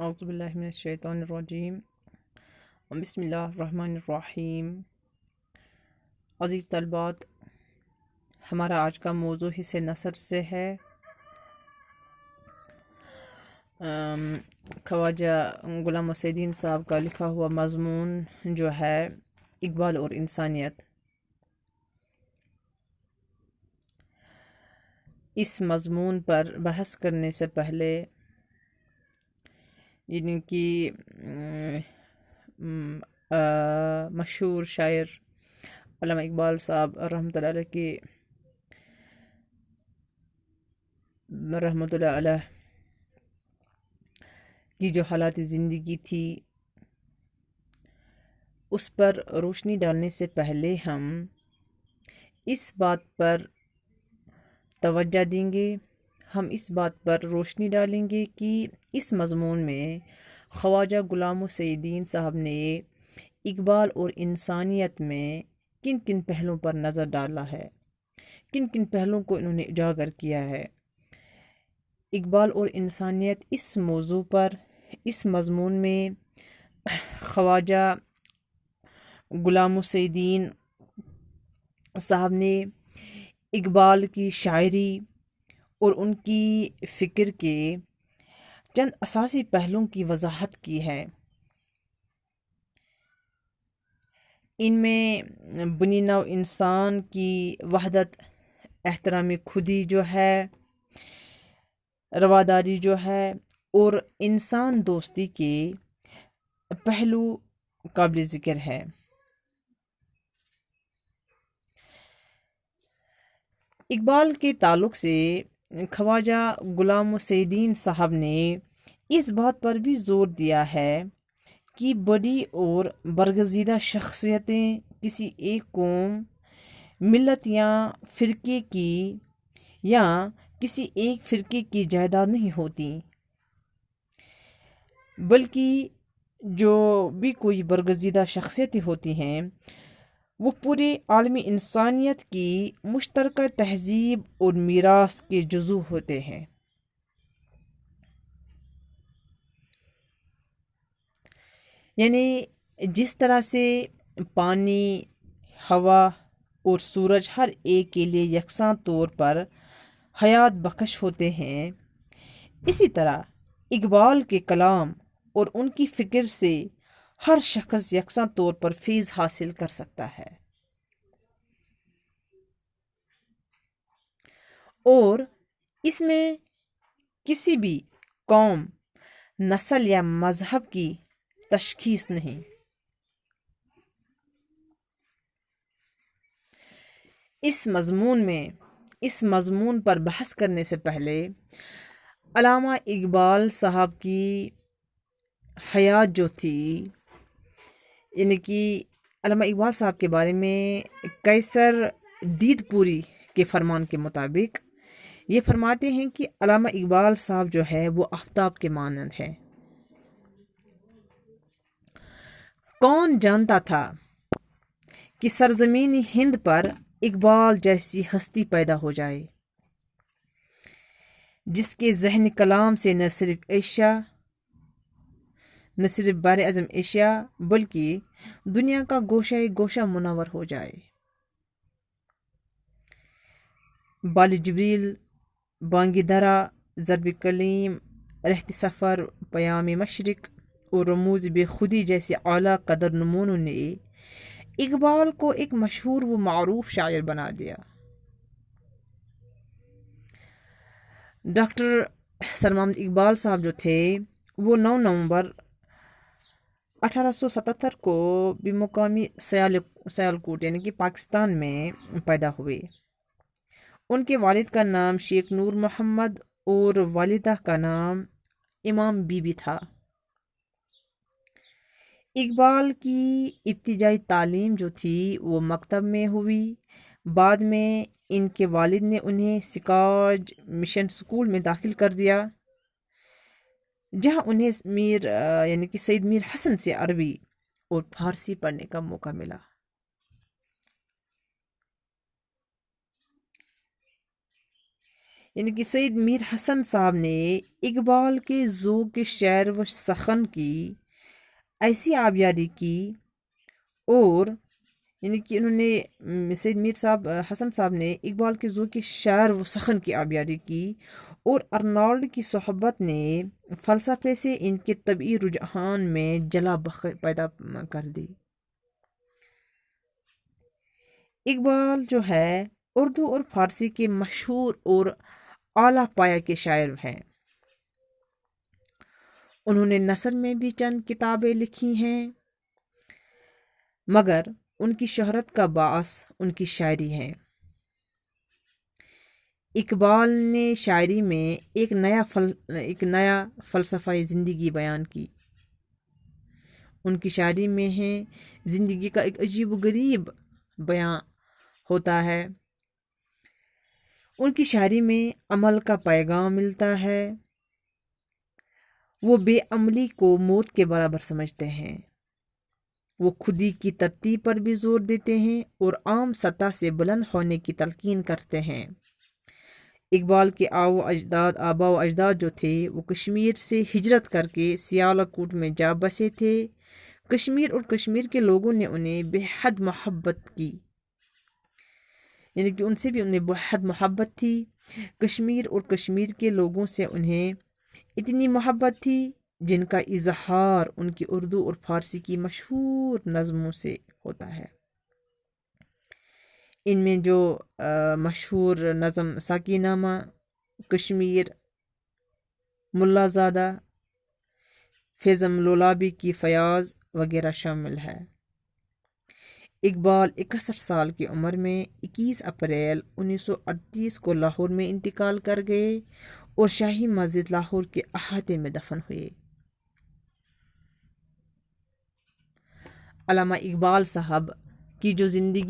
اعوذ باللہ من الشیطان الرجیم بسم اللہ الرحمن الرحیم۔ عزیز طلبات، ہمارا آج کا موضوع حصہ نثر سے ہے۔ خواجہ غلام محی الدین صاحب کا لکھا ہوا مضمون جو ہے اقبال اور انسانیت۔ اس مضمون پر بحث کرنے سے پہلے یعنی کہ مشہور شاعر علامہ اقبال صاحب رحمۃ اللہ علیہ کی جو حالات زندگی تھی اس پر روشنی ڈالنے سے پہلے ہم اس بات پر توجہ دیں گے، ہم اس بات پر روشنی ڈالیں گے کہ اس مضمون میں خواجہ غلام محی الدین صاحب نے اقبال اور انسانیت میں کن کن پہلوؤں پر نظر ڈالا ہے، کن کن پہلوؤں کو انہوں نے اجاگر کیا ہے۔ اقبال اور انسانیت اس موضوع پر اس مضمون میں خواجہ غلام محی الدین صاحب نے اقبال کی شاعری اور ان کی فکر کے چند اساسی پہلوؤں کی وضاحت کی ہے۔ ان میں بنی نوع انسان کی وحدت، احترام خودی جو ہے، رواداری جو ہے، اور انسان دوستی کے پہلو قابل ذکر ہے۔ اقبال کے تعلق سے خواجہ غلام محی الدین صاحب نے اس بات پر بھی زور دیا ہے کہ بڑی اور برگزیدہ شخصیتیں کسی ایک قوم، ملت یا فرقے کی یا کسی ایک فرقے کی جائیداد نہیں ہوتی، بلکہ جو بھی کوئی برگزیدہ شخصیتیں ہوتی ہیں وہ پورے عالمی انسانیت کی مشترکہ تہذیب اور میراث کے جزو ہوتے ہیں۔ یعنی جس طرح سے پانی، ہوا اور سورج ہر ایک کے لیے یکساں طور پر حیات بخش ہوتے ہیں، اسی طرح اقبال کے کلام اور ان کی فکر سے ہر شخص یکساں طور پر فیض حاصل کر سکتا ہے، اور اس میں کسی بھی قوم، نسل یا مذہب کی تشخیص نہیں۔ اس مضمون پر بحث کرنے سے پہلے علامہ اقبال صاحب کی حیات جو تھی، یعنی کہ علامہ اقبال صاحب کے بارے میں قیصر دید پوری کے فرمان کے مطابق یہ فرماتے ہیں کہ علامہ اقبال صاحب جو ہے وہ آفتاب کے مانند ہے۔ کون جانتا تھا کہ سرزمین ہند پر اقبال جیسی ہستی پیدا ہو جائے، جس کے ذہن کلام سے نہ صرف بر اعظم ایشیا بلکہ دنیا کا گوشہ منور ہو جائے۔ بال جبریل، بانگ درا، ضرب کلیم، رہت سفر، پیام مشرق اور رموز بے خودی جیسے اعلیٰ قدر نمونوں نے اقبال کو ایک مشہور و معروف شاعر بنا دیا۔ ڈاکٹر سر محمد اقبال صاحب جو تھے وہ 9 نومبر 1877 کو بمقامی سیالکوٹ یعنی کہ پاکستان میں پیدا ہوئے۔ ان کے والد کا نام شیخ نور محمد اور والدہ کا نام امام بی بی تھا۔ اقبال کی ابتدائی تعلیم جو تھی وہ مکتب میں ہوئی۔ بعد میں ان کے والد نے انہیں سکاج مشن سکول میں داخل کر دیا، جہاں انہیں یعنی کہ سید میر حسن سے عربی اور فارسی پڑھنے کا موقع ملا۔ یعنی کہ سید میر حسن صاحب نے اقبال کے ذوق شعر و سخن کی ایسی آبیاری کی، اور یعنی کہ انہوں نے سید میر صاحب حسن صاحب نے اقبال کے ذوق شعر و سخن کی آبیاری کی، اور ارنالڈ کی صحبت نے فلسفے سے ان کے طبعی رجحان میں جلا پیدا کر دی۔ اقبال جو ہے اردو اور فارسی کے مشہور اور اعلیٰ پایہ کے شاعر ہیں۔ انہوں نے نثر میں بھی چند کتابیں لکھی ہیں، مگر ان کی شہرت کا باعث ان کی شاعری ہے۔ اقبال نے شاعری میں ایک نیا فلسفہ زندگی بیان کی۔ ان کی شاعری میں ہے زندگی کا ایک عجیب و غریب بیان ہوتا ہے۔ ان کی شاعری میں عمل کا پیغام ملتا ہے۔ وہ بے عملی کو موت کے برابر سمجھتے ہیں۔ وہ خودی کی ترتیب پر بھی زور دیتے ہیں اور عام سطح سے بلند ہونے کی تلقین کرتے ہیں۔ اقبال کے آبا و اجداد جو تھے وہ کشمیر سے ہجرت کر کے سیالکوٹ میں جا بسے تھے۔ کشمیر اور کشمیر کے لوگوں نے انہیں بے حد محبت کی، یعنی کہ ان سے بھی انہیں بے حد محبت تھی۔ کشمیر اور کشمیر کے لوگوں سے انہیں اتنی محبت تھی جن کا اظہار ان کی اردو اور فارسی کی مشہور نظموں سے ہوتا ہے۔ ان میں جو مشہور نظم ساقی نامہ، کشمیر، ملا زادہ، فیضم لولابی کی فیاض وغیرہ شامل ہے۔ اقبال 61 سال کی عمر میں 21 اپریل 1938 کو لاہور میں انتقال کر گئے اور شاہی مسجد لاہور کے احاطے میں دفن ہوئے۔ علامہ اقبال صاحب کی جو زندگی